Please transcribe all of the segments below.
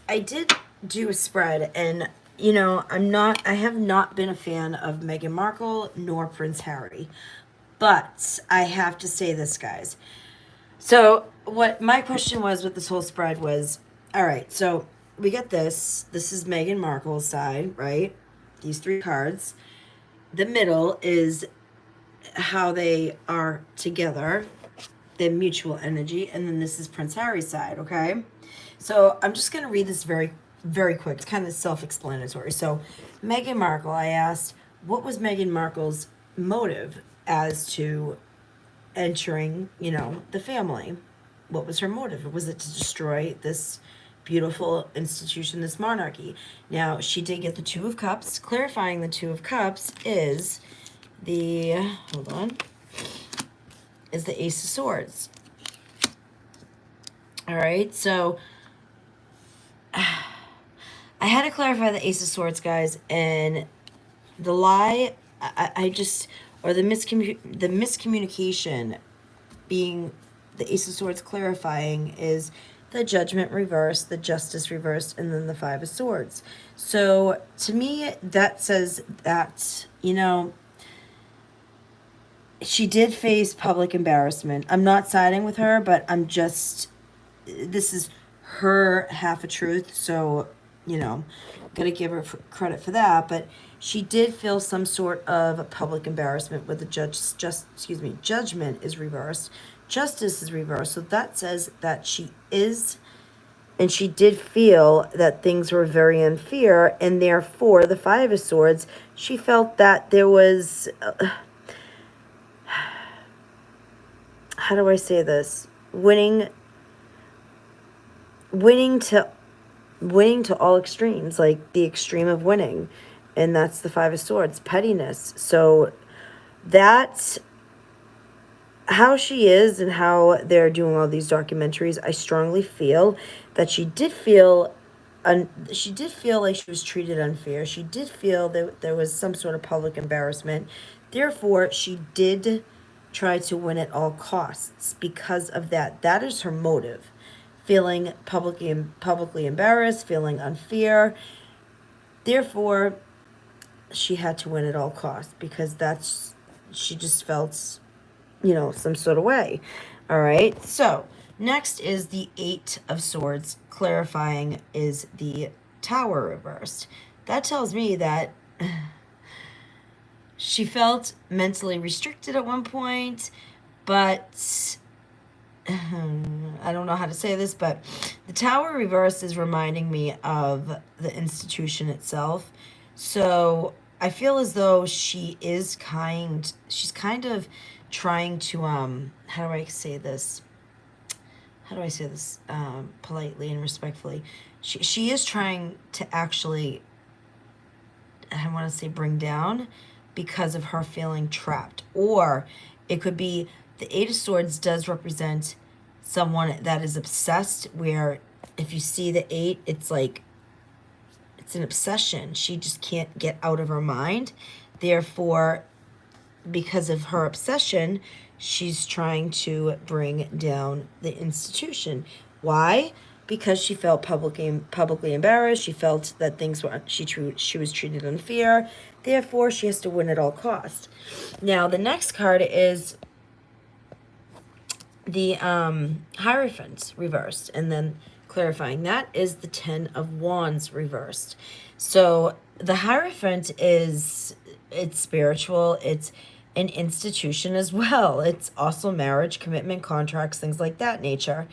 I did do a spread, and I have not been a fan of Meghan Markle nor Prince Harry. But I have to say this, guys. So, what my question was with this whole spread was, all right, so we got this. This is Meghan Markle's side, right? These three cards. The middle is how they are together, their mutual energy, and then this is Prince Harry's side, okay? So I'm just going to read this very, very quick. It's kind of self explanatory. So, Meghan Markle, I asked, what was Meghan Markle's motive as to entering, the family? What was her motive? Was it to destroy this beautiful institution, this monarchy? Now, she did get the Two of Cups. Clarifying the Two of Cups is the, hold on, is the Ace of Swords. All right, so I had to clarify the Ace of Swords, guys, and the lie, I just, or the miscommunication being the Ace of Swords clarifying is the Judgment reversed, the Justice reversed, and then the Five of Swords. So to me, that says that, she did face public embarrassment. I'm not siding with her, but this is her half a truth, so gotta give her credit for that. But she did feel some sort of public embarrassment with the judgment is reversed, justice is reversed. So that says that and she did feel that things were very unfair, and therefore the Five of Swords, she felt that there was. How do I say this? Winning to all extremes, like the extreme of winning, and that's the Five of Swords, pettiness. So that's how she is, and how they're doing all these documentaries. I strongly feel that she did feel like she was treated unfair. She did feel that there was some sort of public embarrassment. Therefore, she did try to win at all costs because of that. That is her motive. Feeling publicly embarrassed, feeling unfair. Therefore, she had to win at all costs because she just felt, some sort of way. All right. So next is the Eight of Swords. Clarifying is the Tower reversed. That tells me that she felt mentally restricted at one point, but I don't know how to say this, but the Tower reverse is reminding me of the institution itself. So I feel as though she's kind of trying to, how do I say this? Politely and respectfully? She is trying to actually, I want to say, bring down, because of her feeling trapped. Or it could be the Eight of Swords does represent someone that is obsessed, where if you see the eight, it's like it's an obsession. She just can't get out of her mind. Therefore, because of her obsession, she's trying to bring down the institution. Why? Because she felt publicly embarrassed. She felt that she was treated unfair. Therefore, she has to win at all costs. Now, the next card is the Hierophant reversed, and then clarifying that is the Ten of Wands reversed. So the Hierophant it's spiritual. It's an institution as well. It's also marriage, commitment, contracts, things like that nature.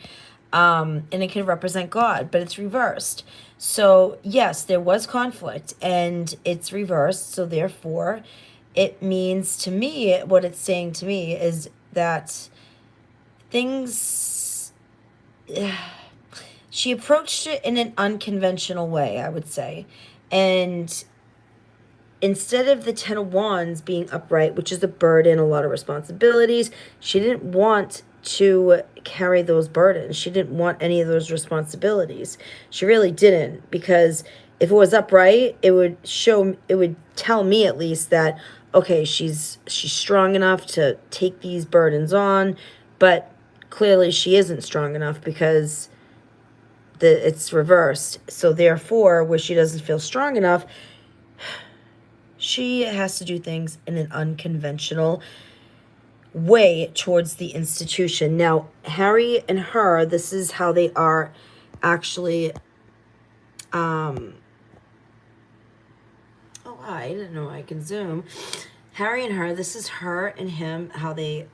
And it can represent God, but it's reversed. So yes, there was conflict, and it's reversed. So therefore, it means to me, what it's saying to me is that things, she approached it in an unconventional way, I would say. And instead of the Ten of Wands being upright, which is a burden, a lot of responsibilities, she didn't want to carry those burdens. She didn't want any of those responsibilities. She really didn't, because if it was upright, it would tell me at least that, okay, she's strong enough to take these burdens on, but clearly she isn't strong enough, because it's reversed. So therefore, where she doesn't feel strong enough, she has to do things in an unconventional way towards the institution. Now, Harry and her, this is how they are actually, oh, wow, I didn't know I can zoom. Harry and her, this is her and him, how they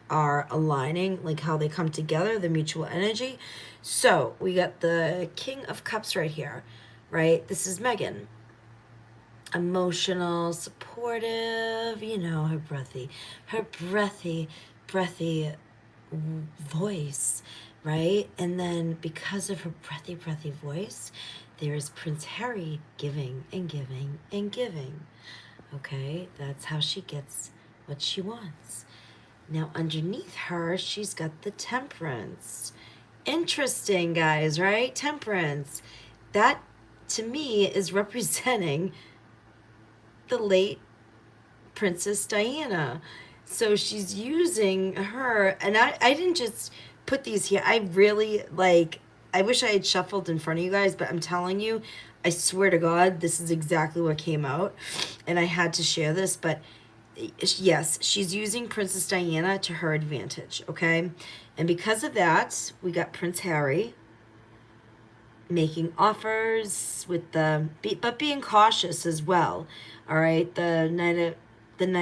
are aligning, like how they come together, the mutual energy. So we got the King of Cups right here, right? This is Meghan. Emotional, supportive, you know, her breathy voice, right? And then because of her breathy voice, there is Prince Harry giving and giving and giving. Okay, that's how she gets what she wants. Now, underneath her, she's got the Temperance. Interesting, guys, right? Temperance. That, to me, is representing the late Princess Diana. So she's using her, and I didn't just put these here. I really, like, I wish I had shuffled in front of you guys, but I'm telling you, I swear to God, this is exactly what came out. And I had to share this, but yes, she's using Princess Diana to her advantage, okay? And because of that, we got Prince Harry making offers with but being cautious as well. All right, the Knight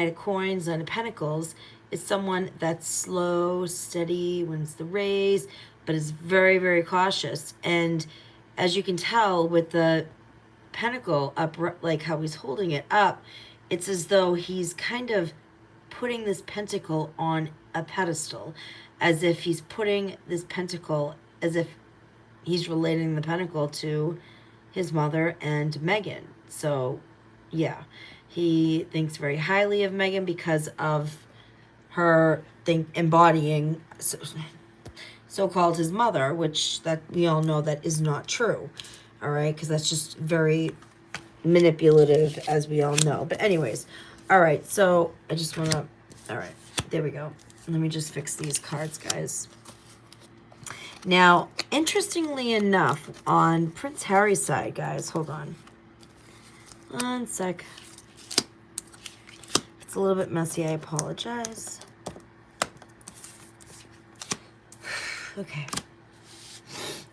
of Coins, Knight of Pentacles is someone that's slow, steady, wins the race, but is very cautious. And as you can tell with the pentacle up, like how he's holding it up, it's as though he's kind of putting this pentacle on a pedestal, as if he's putting this pentacle, as if he's relating the pentacle to his mother and Meghan. So, yeah, he thinks very highly of Meghan because of her embodying so-called his mother, which that we all know that is not true. All right, because that's just very manipulative, as we all know. But anyways, all right, so I just want to, all right, there we go. Let me just fix these cards, guys. Now, interestingly enough, on Prince Harry's side, guys, hold on. One sec. It's a little bit messy, I apologize. Okay.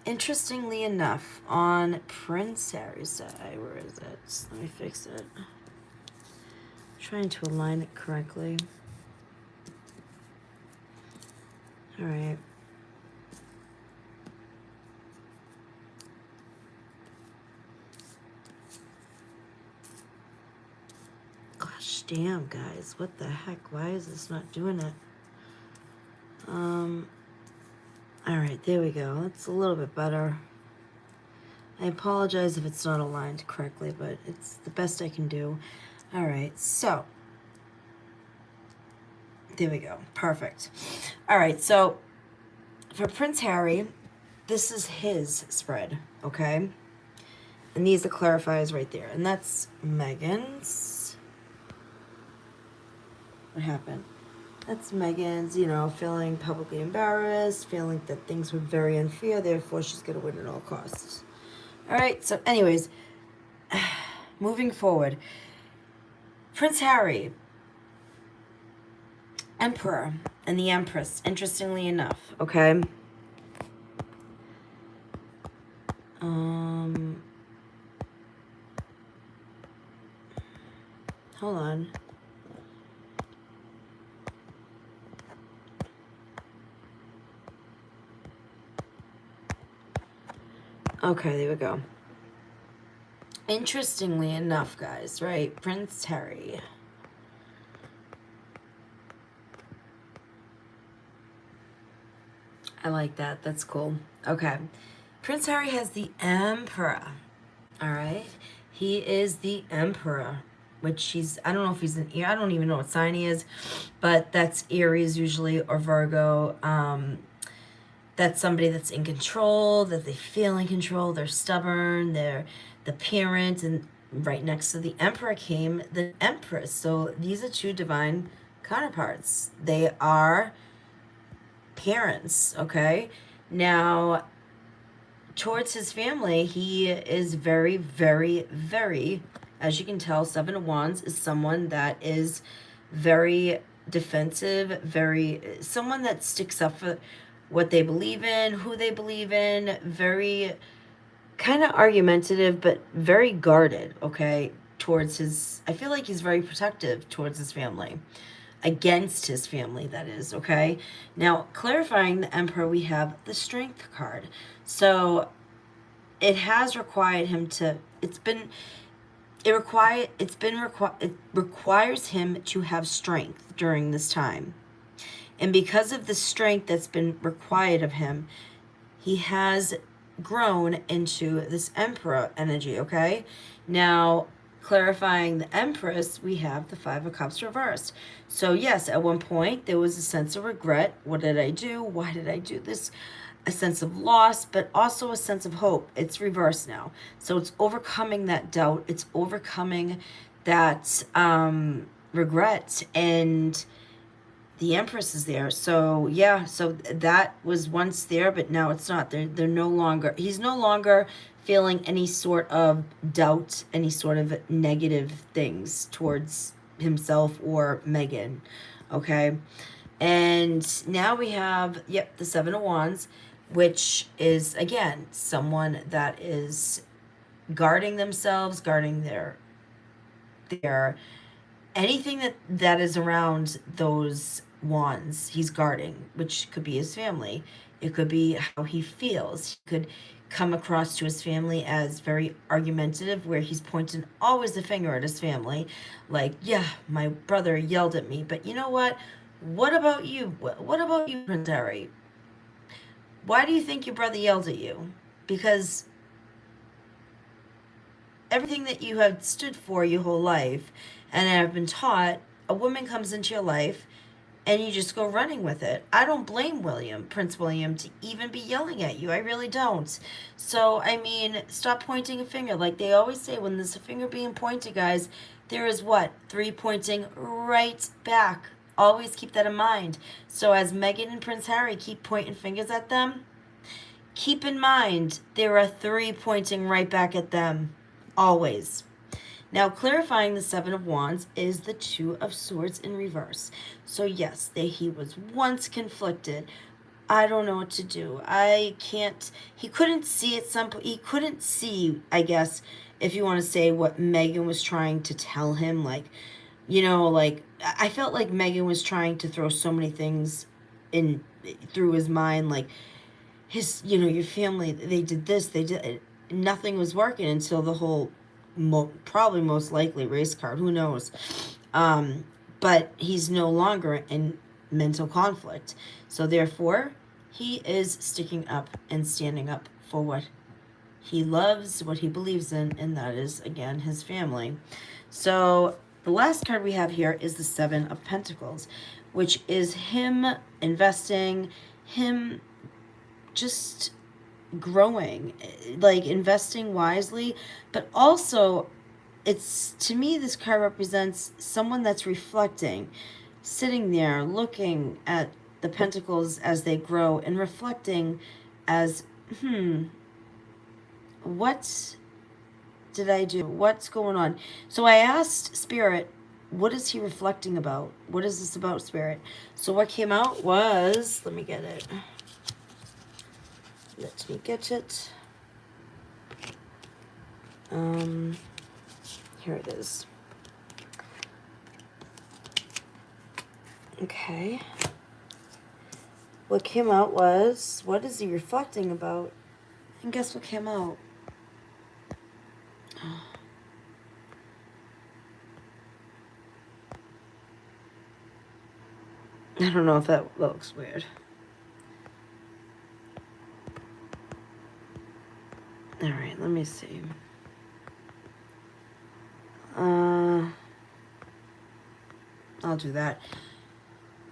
Interestingly enough, on Prince Harry's side, where is it? Let me fix it. I'm trying to align it correctly. All right. Gosh damn, guys. What the heck? Why is this not doing it? All right, there we go. It's a little bit better. I apologize if it's not aligned correctly, but it's the best I can do. All right, so there we go. Perfect. All right, so for Prince Harry, this is his spread, okay? And these are clarifiers right there. And that's Meghan's. What happened? That's Meghan's, you know, feeling publicly embarrassed, feeling that things were very unfair, therefore she's going to win at all costs. All right, so anyways, moving forward. Prince Harry, Emperor, and the Empress, interestingly enough, okay? Hold on. Okay, there we go. Interestingly enough, guys, right? Prince Harry. I like that. That's cool. Okay. Prince Harry has the Emperor. All right. He is the Emperor, which he's, I don't know if he's an, I don't even know what sign he is, but that's Aries usually, or Virgo. That's somebody that's in control, that they feel in control, they're stubborn, they're the parent, and right next to the Emperor came the Empress. So these are two divine counterparts. They are parents, okay? Now, towards his family, he is very, very, very, as you can tell, Seven of Wands is someone that is very defensive, very, someone that sticks up for what they believe in, who they believe in, very kind of argumentative, but very guarded, okay, towards his, I feel like he's very protective towards his family, against his family, that is, okay. Now, clarifying the Emperor, we have the Strength card. So it has required him to, it requires him to have strength during this time. And because of the strength that's been required of him, he has grown into this Emperor energy, okay? Now, clarifying the Empress, we have the Five of Cups reversed. So yes, at one point, there was a sense of regret. What did I do? Why did I do this? A sense of loss, but also a sense of hope. It's reversed now. So it's overcoming that doubt. It's overcoming that regret, and the Empress is there. So yeah, so that was once there, but now it's not. They're no longer, he's no longer feeling any sort of doubt, any sort of negative things towards himself or Meghan. Okay. And now we have, yep, the Seven of Wands, which is, again, someone that is guarding themselves, guarding their anything that is around those wands, he's guarding, which could be his family. It could be how he feels. He could come across to his family as very argumentative, where he's pointing always the finger at his family, like, yeah, my brother yelled at me, but you know what? What about you? What about you, Prince Harry? Why do you think your brother yelled at you? Because everything that you have stood for your whole life and have been taught, a woman comes into your life and you just go running with it. I don't blame Prince William, to even be yelling at you. I really don't. So, I mean, stop pointing a finger. Like they always say, when there's a finger being pointed, guys, there is what? 3 pointing right back. Always keep that in mind. So as Meghan and Prince Harry keep pointing fingers at them, keep in mind there are 3 pointing right back at them. Always. Now, clarifying the Seven of Wands is the Two of Swords in reverse. So yes, he was once conflicted. I don't know what to do. He couldn't see he couldn't see, I guess, if you want to say, what Meghan was trying to tell him. Like, like, I felt like Meghan was trying to throw so many things through his mind, like your family, they did this, they did, nothing was working until the whole, probably most likely race card, who knows. But he's no longer in mental conflict. So therefore, he is sticking up and standing up for what he loves, what he believes in, and that is, again, his family. So the last card we have here is the Seven of Pentacles, which is him investing, him just growing, like investing wisely, but also, to me, this card represents someone that's reflecting, sitting there looking at the pentacles as they grow and reflecting as, what did I do? What's going on? So I asked Spirit, what is he reflecting about? What is this about, Spirit? So what came out was, let me get it. Let me get it. Here it is. Okay. What came out was, what is he reflecting about? And guess what came out? I don't know if that looks weird. All right, let me see. I'll do that.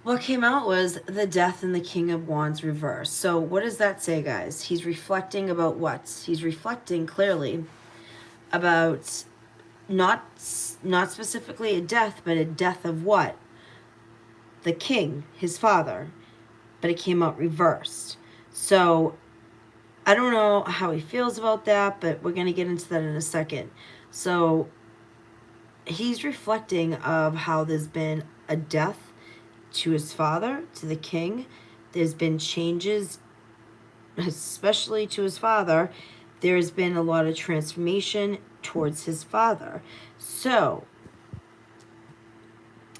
What came out was the Death and the King of Wands reverse. So what does that say, guys? He's reflecting about what? He's reflecting clearly about not specifically a death, but a death of what? The king, his father. But it came out reversed. So I don't know how he feels about that, but we're going to get into that in a second. So he's reflecting of how there's been a death to his father, to the king. There's been changes, especially to his father. There's been a lot of transformation towards his father. So,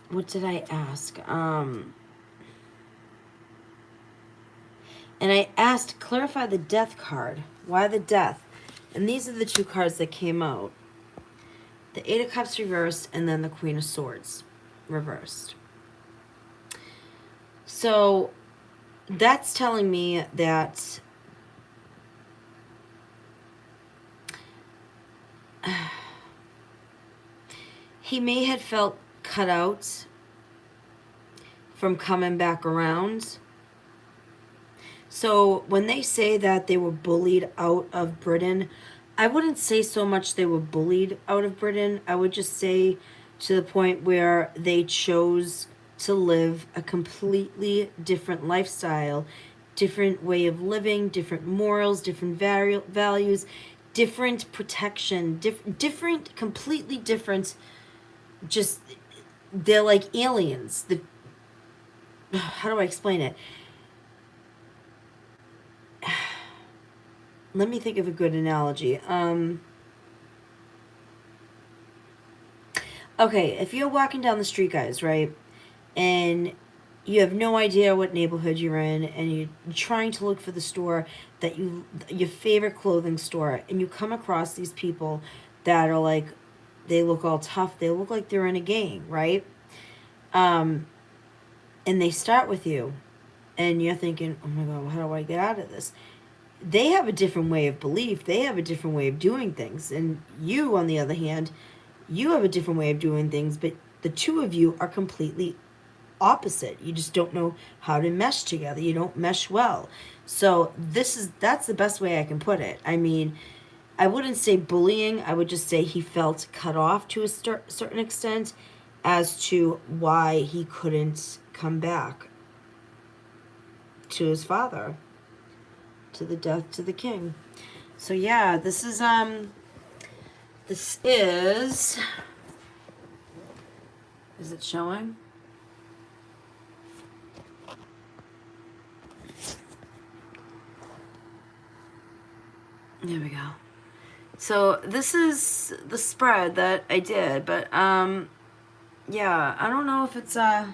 what did I ask? And I asked, clarify the death card. Why the death? And these are the two cards that came out. The Eight of Cups reversed, and then the Queen of Swords reversed. So that's telling me that he may have felt cut out from coming back around. So when they say that they were bullied out of Britain, I wouldn't say so much they were bullied out of Britain. I would just say to the point where they chose to live a completely different lifestyle, different way of living, different morals, different values, different protection, different, completely different. Just, they're like aliens. How do I explain it? Let me think of a good analogy. Okay, if you're walking down the street, guys, right, and you have no idea what neighborhood you're in, and you're trying to look for the store that your favorite clothing store, and you come across these people that are like, they look all tough, they look like they're in a gang, right? And they start with you, and you're thinking, oh my God, how do I get out of this? They have a different way of belief. They have a different way of doing things. And you, on the other hand, you have a different way of doing things, but the two of you are completely opposite. You just don't know how to mesh together. You don't mesh well. So that's the best way I can put it. I mean, I wouldn't say bullying. I would just say he felt cut off to a certain extent as to why he couldn't come back to his father, to the death to the king. So yeah, this is it showing? There we go. So this is the spread that I did, but yeah, I don't know if it's I'm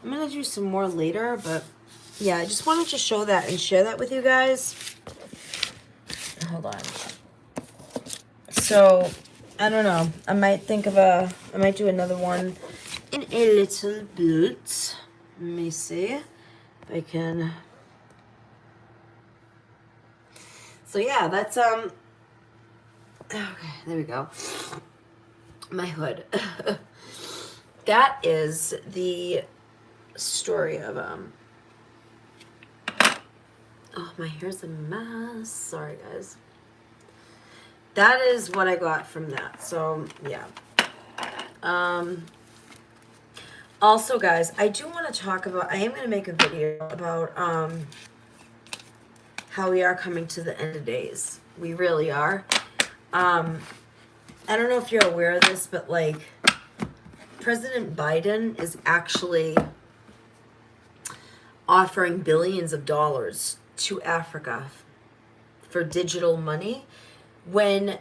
gonna do some more later, but yeah, I just wanted to show that and share that with you guys. Hold on. So I don't know. I might do another one in a little bit. Let me see if I can. So yeah, that's okay, there we go. My hood. That is the story of oh, my hair's a mess. Sorry guys. That is what I got from that. So yeah. Also guys, I do want to talk about, I am going to make a video about how we are coming to the end of days. We really are. I don't know if you're aware of this, but like President Biden is actually offering billions of dollars to Africa for digital money when,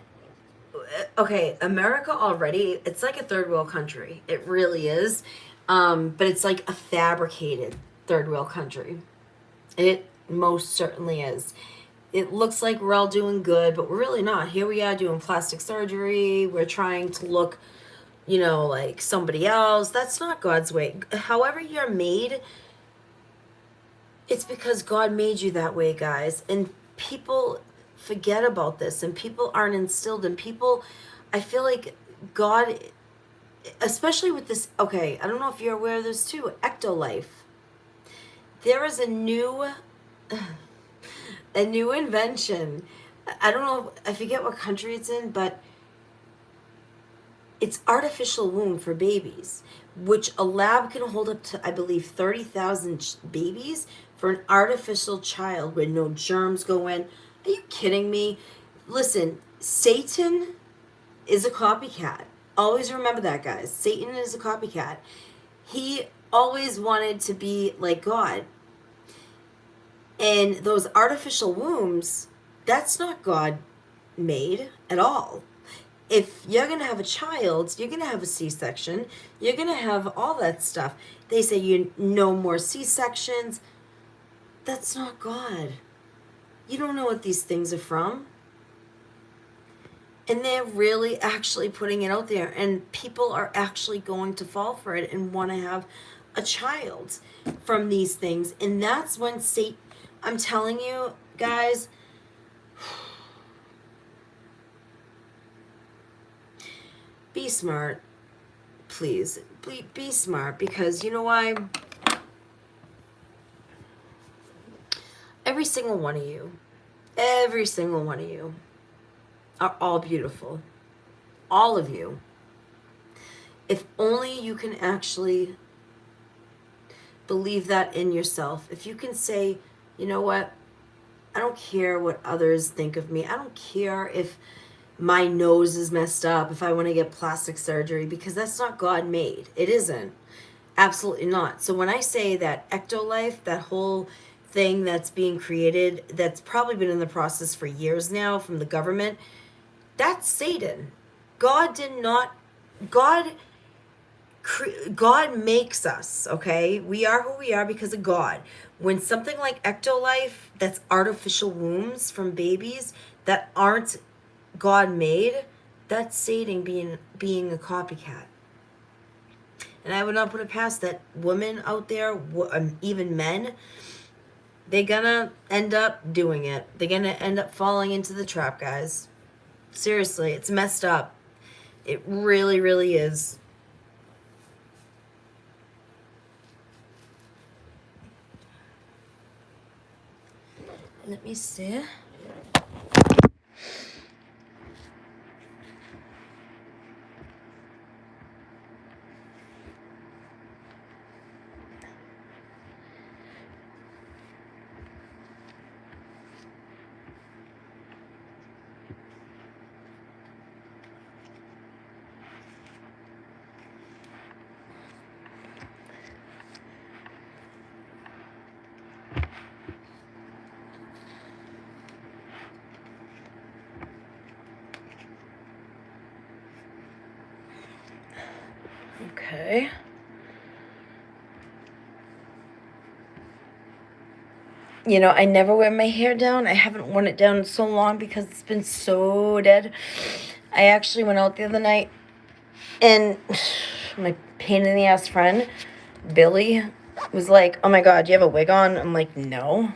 okay, America already, it's like a third world country. It really is. But it's like a fabricated third world country. It most certainly is. It looks like we're all doing good, but we're really not. Here we are doing plastic surgery. We're trying to look, you know, like somebody else. That's not God's way. However you're made, it's because God made you that way, guys. And people forget about this, and people aren't instilled, and people, I feel like God, especially with this, okay, I don't know if you're aware of this too, ecto-life. There is a new invention. I don't know, I forget what country it's in, but it's artificial womb for babies, which a lab can hold up to, I believe, 30,000 babies for an artificial child where no germs go in. Are you kidding me? Listen, Satan is a copycat. Always remember that, guys. Satan is a copycat. He always wanted to be like God. And those artificial wombs, that's not God made at all. If you're going to have a child, you're going to have a C-section. You're going to have all that stuff. They say you no more C-sections. That's not God. You don't know what these things are from. And they're really actually putting it out there. And people are actually going to fall for it and want to have a child from these things. And that's when Satan, I'm telling you, guys, be smart. Please. Be smart. Because you know why? Every single one of you are all beautiful. All of you. If only you can actually believe that in yourself. If you can say, you know what? I don't care what others think of me. I don't care if my nose is messed up, if I want to get plastic surgery, because that's not God made. It isn't. Absolutely not. So when I say that ectolife, that whole thing that's being created, that's probably been in the process for years now from the government, that's Satan. God did not, God makes us, okay? We are who we are because of God. When something like ectolife, that's artificial wombs from babies that aren't God made, that's Satan being a copycat. And I would not put it past that women out there, even men, they're gonna end up doing it. They're gonna end up falling into the trap, guys. Seriously, it's messed up. It really, really is. Let me see. Okay. You know, I never wear my hair down. I haven't worn it down in so long because it's been so dead. I actually went out the other night and my pain in the ass friend, Billy, was like, oh my God, do you have a wig on? I'm like, no.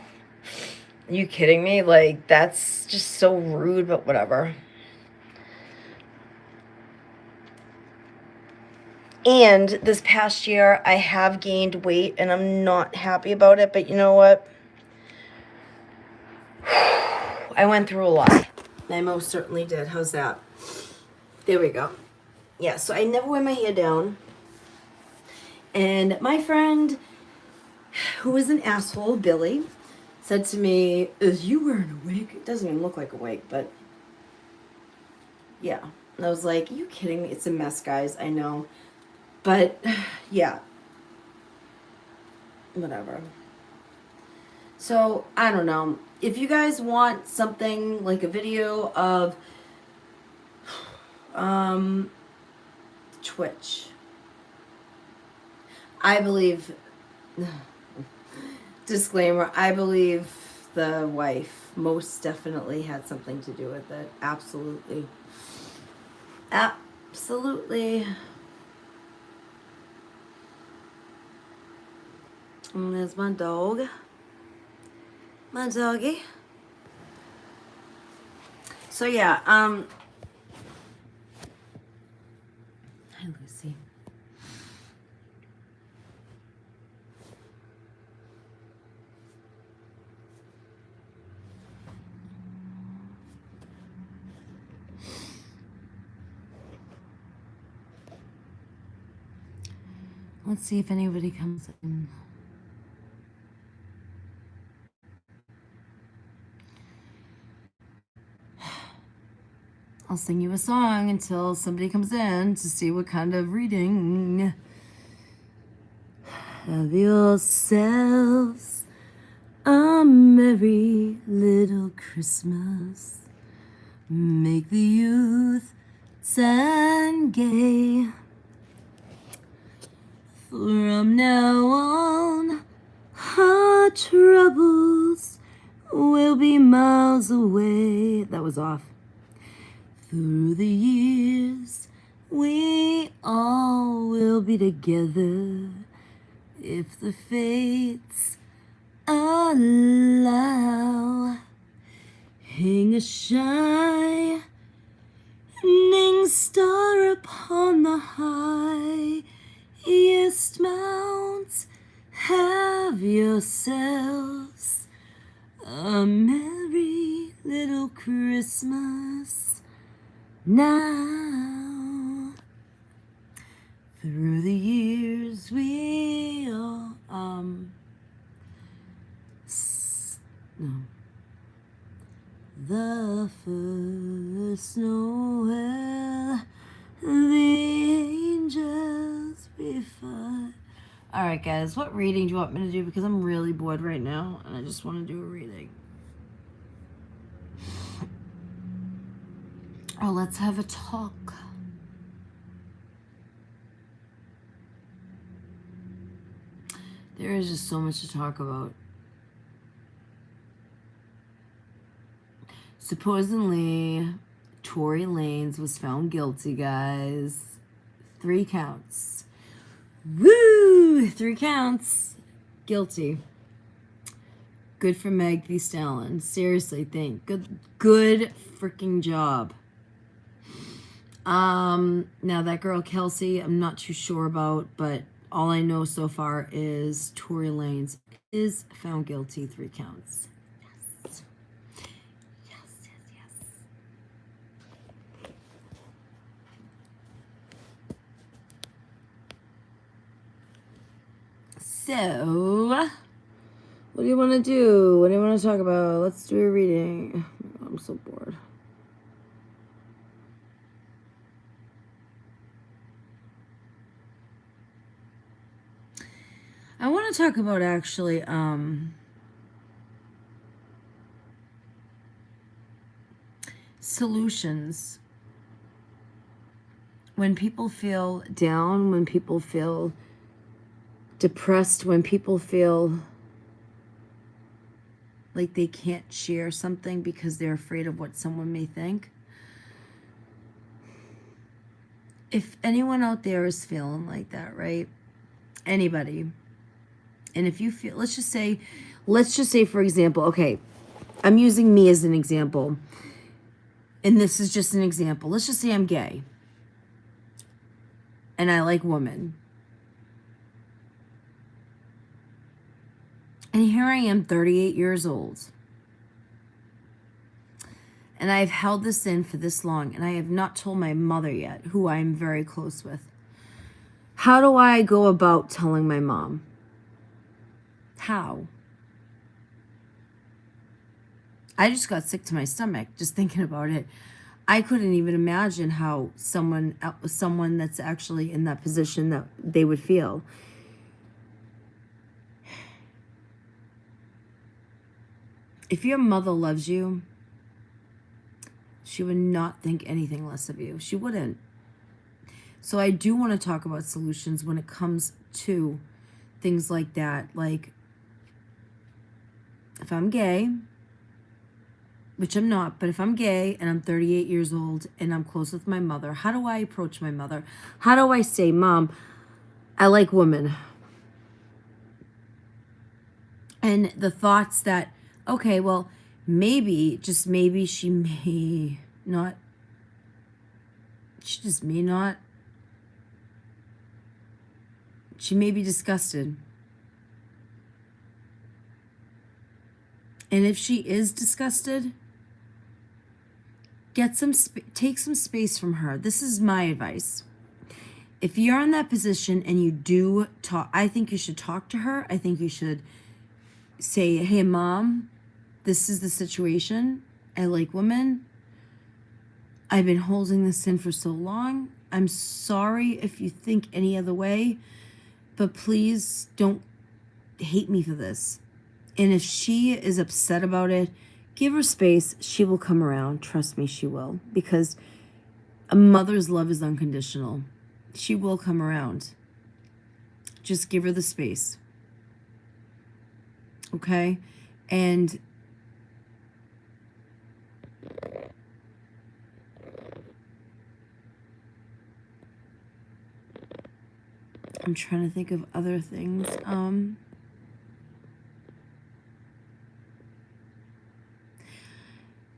Are you kidding me? Like, that's just so rude, but whatever. And this past year, I have gained weight, and I'm not happy about it, but you know what? I went through a lot. I most certainly did. How's that? There we go. Yeah, so I never wear my hair down. And my friend, who was an asshole, Billy, said to me, is you wearing a wig? It doesn't even look like a wig, but yeah. And I was like, are you kidding me? It's a mess, guys. I know. But yeah. Whatever. So, I don't know. If you guys want something like a video of Twitch, I believe, disclaimer, I believe the wife most definitely had something to do with it. Absolutely. Absolutely. And there's my dog. My doggy. So yeah, hi Lucy. Let's see if anybody comes in. I'll sing you a song until somebody comes in to see what kind of reading. Have yourselves a merry little Christmas. Make the youth and gay. From now on, our troubles will be miles away. That was off. Through the years, we all will be together if the fates allow. Hang a shining star upon the highest mount. Have yourselves a merry little Christmas now. Through the years we all no. The first Noel, the angels we fight. All right, guys, what reading do you want me to do? Because I'm really bored right now, and I just want to do a reading. Oh, let's have a talk. There is just so much to talk about. Supposedly, Tory Lanez was found guilty, guys. 3 counts. Woo! 3 counts. Guilty. Good for Meg Thee Stallion. Seriously, good freaking job. Now that girl Kelsey, I'm not too sure about, but all I know so far is Tory Lanez is found guilty, 3 counts. So, what do you want to do? What do you want to talk about? Let's do a reading. I'm so bored. I want to talk about actually, solutions. When people feel down, when people feel depressed, when people feel like they can't share something because they're afraid of what someone may think. If anyone out there is feeling like that, right? Anybody. And if you feel, let's just say, for example, okay, I'm using me as an example. And this is just an example. Let's just say I'm gay. And I like women. And here I am, 38 years old. And I've held this in for this long. And I have not told my mother yet, who I'm very close with. How do I go about telling my mom? How? I just got sick to my stomach just thinking about it. I couldn't even imagine how someone that's actually in that position that they would feel. If your mother loves you, she would not think anything less of you. She wouldn't. So I do want to talk about solutions when it comes to things like that. Like, if I'm gay, which I'm not, but if I'm gay and I'm 38 years old and I'm close with my mother, how do I approach my mother? How do I say, Mom, I like women? And the thoughts that, okay, well, maybe, just maybe she may not, she just may not, she may be disgusted. And if she is disgusted, take some space from her. This is my advice. If you're in that position and you do talk, I think you should talk to her. I think you should say, hey, Mom, this is the situation. I like women. I've been holding this in for so long. I'm sorry if you think any other way, but please don't hate me for this. And if she is upset about it, give her space. She will come around. Trust me, she will. Because a mother's love is unconditional. She will come around. Just give her the space. Okay? And I'm trying to think of other things.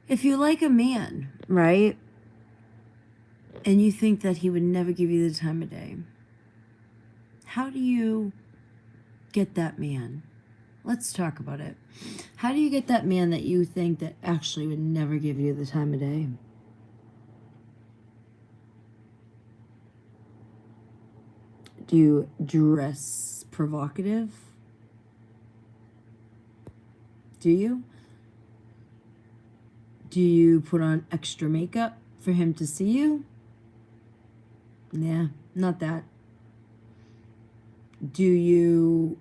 If you like a man, right? And you think that he would never give you the time of day, how do you get that man? Let's talk about it. How do you get that man that you think that actually would never give you the time of day? Do you dress provocative? Do you? Do you put on extra makeup for him to see you? Nah, not that. Do you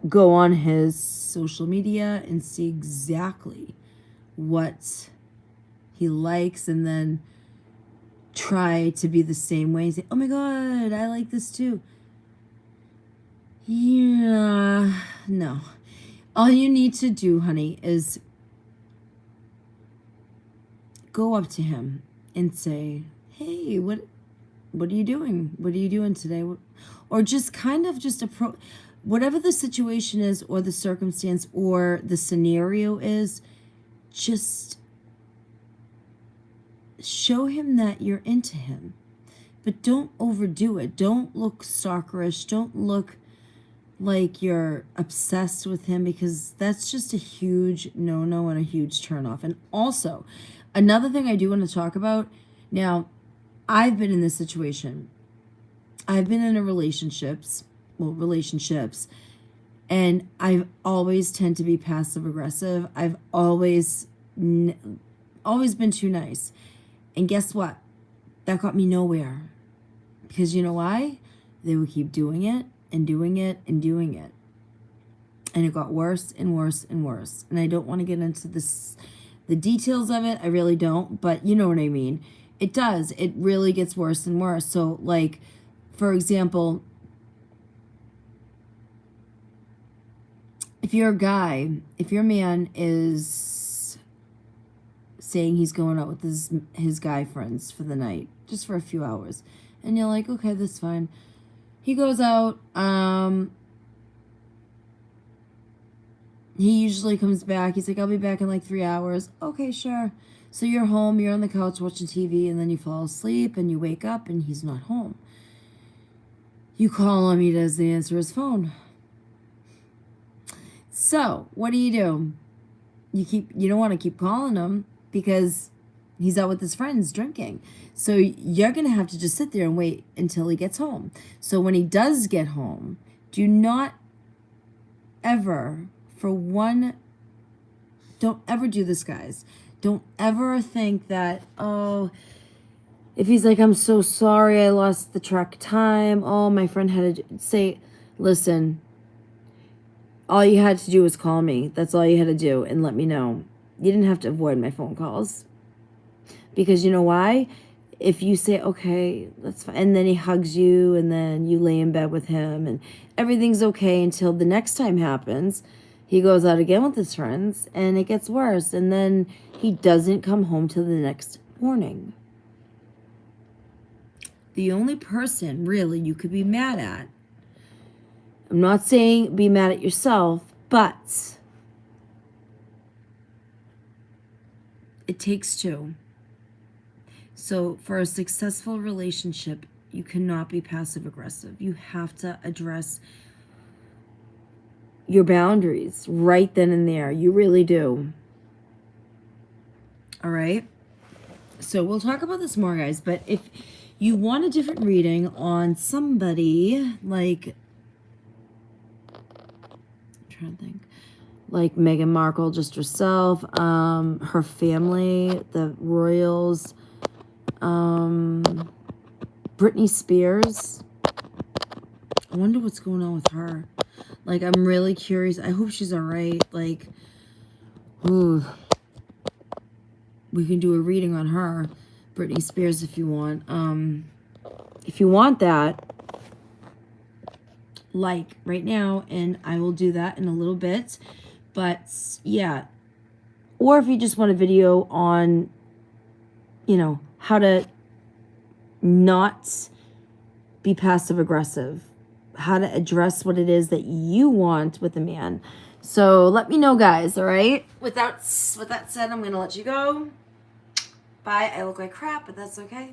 go on his social media and see exactly what he likes and then try to be the same way and say, oh my God, I like this too? Yeah, no. All you need to do, honey, is go up to him and say, hey, what are you doing? What are you doing today? Or just kind of just approach, whatever the situation is or the circumstance or the scenario is, just show him that you're into him. But don't overdo it. Don't look stalkerish. Don't look like you're obsessed with him, because that's just a huge no-no and a huge turnoff. And also, another thing I do want to talk about, now, I've been in this situation. I've been in relationships, and I've always tend to be passive aggressive. I've always been too nice. And guess what? That got me nowhere. Because you know why? They would keep doing it and doing it and doing it. And it got worse and worse and worse. And I don't want to get into the details of it. I really don't. But you know what I mean. It does. It really gets worse and worse. So, like, for example, if you're a guy, if your man is saying he's going out with his guy friends for the night, just for a few hours, and you're like, okay, that's fine. He goes out. He usually comes back. He's like, I'll be back in like 3 hours. Okay, sure. So you're home, you're on the couch watching TV, and then you fall asleep, and you wake up, and he's not home. You call him, he doesn't answer his phone. So what do? You don't want to keep calling him because he's out with his friends drinking. So you're going to have to just sit there and wait until he gets home. So when he does get home, do not ever, don't ever do this, guys. Don't ever think that, oh, if he's like, I'm so sorry, I lost the track of time. Oh, my friend had to say, listen, all you had to do was call me. That's all you had to do, and let me know. You didn't have to avoid my phone calls. Because you know why? If you say, okay, that's fine, and then he hugs you, and then you lay in bed with him, and everything's okay until the next time happens, he goes out again with his friends, and it gets worse, and then he doesn't come home till the next morning. The only person, really, you could be mad at, I'm not saying be mad at yourself, but it takes two. So for a successful relationship, you cannot be passive aggressive. You have to address your boundaries right then and there. You really do. All right? So we'll talk about this more, guys. But if you want a different reading on somebody, like, I'm trying to think. like Meghan Markle, just herself, her family, the royals, Britney Spears. I wonder what's going on with her. Like, I'm really curious. I hope she's all right. Like, ooh, we can do a reading on her, Britney Spears, if you want. If you want that, like right now, and I will do that in a little bit. But yeah, or if you just want a video on, you know, how to not be passive aggressive, how to address what it is that you want with a man. So let me know, guys. All right. With that said, I'm gonna let you go. Bye. I look like crap, but that's okay.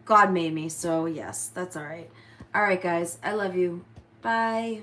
God made me, so yes, that's all right. All right, guys. I love you. Bye.